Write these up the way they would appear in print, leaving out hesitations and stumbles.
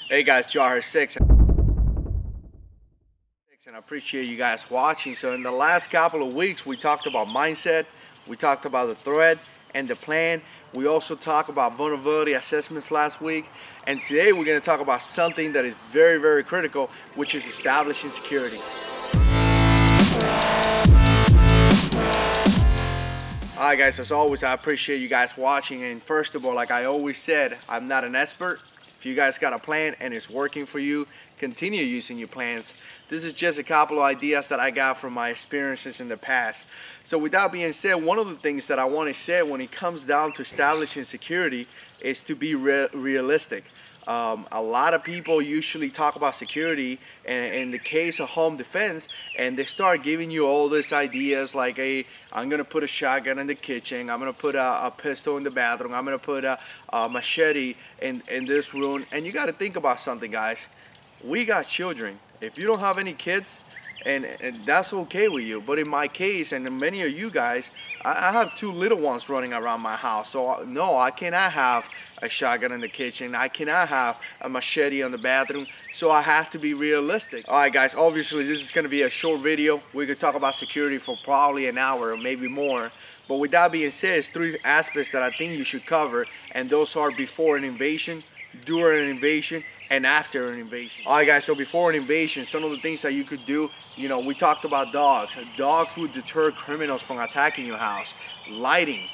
Hey guys, JH6 and I appreciate you guys watching. So in the last couple of weeks we talked about mindset, we talked about the threat and the plan. We also talked about vulnerability assessments last week, and today we're going to talk about something that is very, very critical, which is establishing security. Alright guys, as always, I appreciate you guys watching. And first of all, like I always said, I'm not an expert. If you guys got a plan and it's working for you, continue using your plans. This is just a couple of ideas that I got from my experiences in the past. So with that being said, one of the things that I want to say when it comes down to establishing security is to be realistic. A lot of people usually talk about security in the case of home defense, and they start giving you all these ideas like, hey, I'm gonna put a shotgun in the kitchen, I'm gonna put a pistol in the bathroom, I'm gonna put a machete in this room. And you got to think about something, guys. We got children. If you don't have any kids, and that's okay with you, but in my case and in many of you guys, I have two little ones running around my house. So no, I cannot have a shotgun in the kitchen, I cannot have a machete on the bathroom. So I have to be realistic. All right guys, obviously this is going to be a short video. We could talk about security for probably an hour or maybe more, but with that being said, it's three aspects that I think you should cover, and those are before an invasion, during an invasion, and after an invasion. Alright guys, so before an invasion, some of the things that you could do, you know, we talked about dogs. Dogs would deter criminals from attacking your house. Lighting,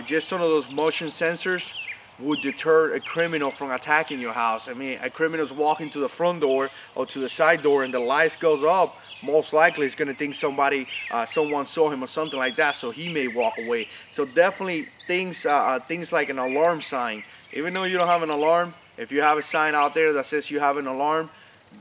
just some of those motion sensors would deter a criminal from attacking your house. I mean, a criminal's walking to the front door or to the side door and the lights goes up, most likely he's gonna think someone saw him or something like that, so he may walk away. So definitely things like an alarm sign. Even though you don't have an alarm, if you have a sign out there that says you have an alarm,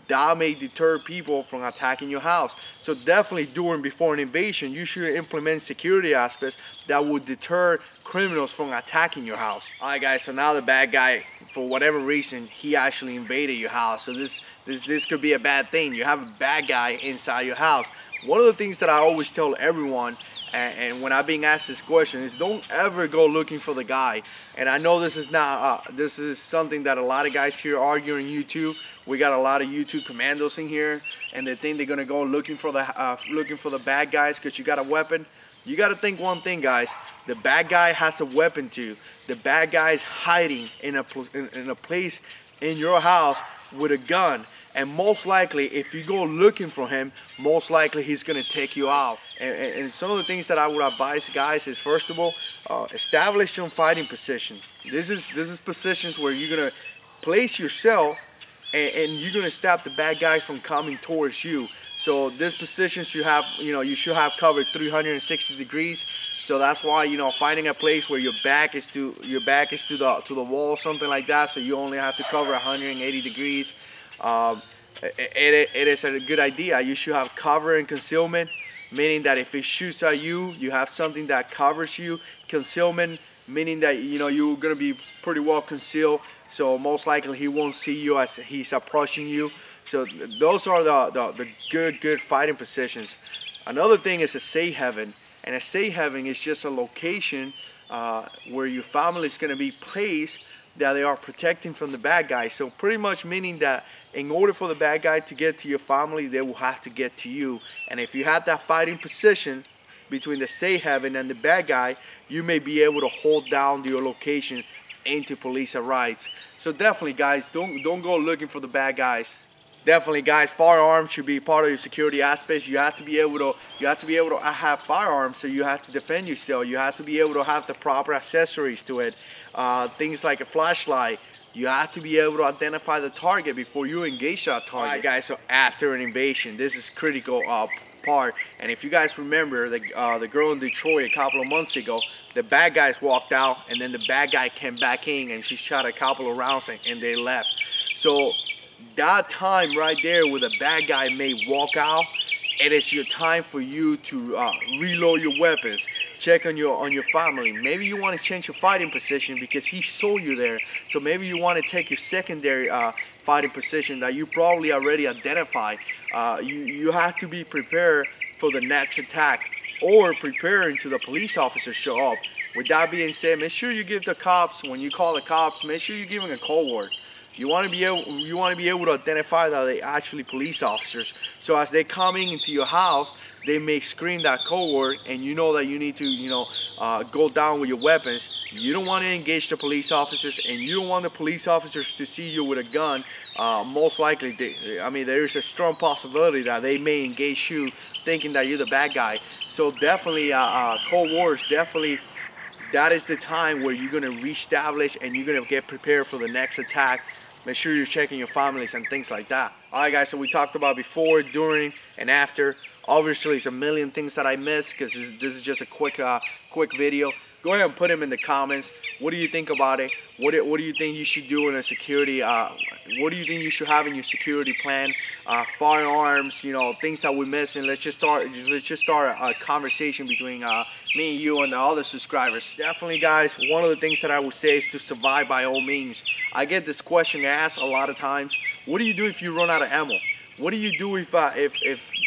that may deter people from attacking your house. So definitely before an invasion, you should implement security aspects that would deter criminals from attacking your house. Alright guys, so now the bad guy, for whatever reason, he actually invaded your house. So this could be a bad thing. You have a bad guy inside your house. One of the things that I always tell everyone, and when I'm being asked this question, is don't ever go looking for the guy. And I know this is not this is something that a lot of guys here argue on YouTube. We got a lot of YouTube commandos in here, and they think they're gonna go looking for the bad guys because you got a weapon. You got to think one thing, guys. The bad guy has a weapon too. The bad guy is hiding in a place in your house with a gun. And most likely, if you go looking for him, most likely he's gonna take you out. And some of the things that I would advise guys is, first of all, establish your fighting position. This is positions where you're gonna place yourself and you're gonna stop the bad guy from coming towards you. So this position you should have covered 360 degrees. So that's why, you know, finding a place where your back is to the wall, something like that, so you only have to cover 180 degrees. It is a good idea. You should have cover and concealment, meaning that if it shoots at you, you have something that covers you. Concealment, meaning that, you know, you're gonna be pretty well concealed, so most likely he won't see you as he's approaching you. So those are the good fighting positions. Another thing is a safe haven, and a safe haven is just a location where your family is gonna be placed that they are protecting from the bad guy. So pretty much meaning that in order for the bad guy to get to your family, they will have to get to you. And if you have that fighting position between the safe haven and the bad guy, you may be able to hold down your location into police arrives. So definitely guys, don't go looking for the bad guys. Definitely guys, firearms should be part of your security aspects. You have to be able to have firearms, so you have to defend yourself. You have to be able to have the proper accessories to it. Things like a flashlight. You have to be able to identify the target before you engage that target. All right guys, so after an invasion, this is critical part. And if you guys remember the girl in Detroit a couple of months ago, the bad guys walked out and then the bad guy came back in and she shot a couple of rounds and they left. So that time right there where the bad guy may walk out, it is your time for you to reload your weapons, check on your family. Maybe you want to change your fighting position because he saw you there. So maybe you want to take your secondary fighting position that you probably already identified. You have to be prepared for the next attack, or preparing to the police officers show up. With that being said, make sure you give the cops, when you call the cops, make sure you give them a code word. You want to be able to identify that they actually police officers. So as they're coming into your house, they may scream that code word, and you know that you need to, go down with your weapons. You don't want to engage the police officers, and you don't want the police officers to see you with a gun. Most likely, there's a strong possibility that they may engage you thinking that you're the bad guy. So definitely, Cold Wars, definitely, that is the time where you're going to reestablish and you're going to get prepared for the next attack. Make sure you're checking your families and things like that. All right, guys, so we talked about before, during, and after. Obviously, it's a million things that I missed because this is just a quick video. Go ahead and put them in the comments. What do you think about it? What do you think you should do in a security? What do you think you should have in your security plan? Firearms, things that we're missing. Let's just start a conversation between me and you and the other subscribers. Definitely, guys, one of the things that I would say is to survive by all means. I get this question asked a lot of times. What do you do if you run out of ammo? What do you do if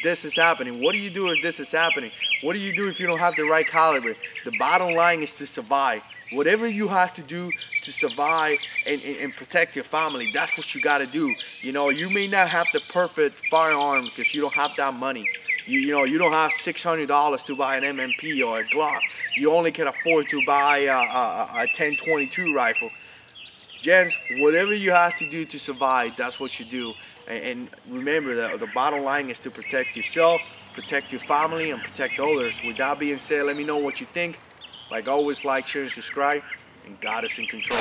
this is happening? What do you do if this is happening? What do you do if you don't have the right caliber? The bottom line is to survive. Whatever you have to do to survive and protect your family, that's what you got to do. You may not have the perfect firearm because you don't have that money. You don't have $600 to buy an MMP or a Glock. You only can afford to buy a 10-22 rifle. Gents, whatever you have to do to survive, that's what you do. And remember that the bottom line is to protect yourself, protect your family, and protect others. With that being said, let me know what you think. Like always, like, share, and subscribe, and God is in control.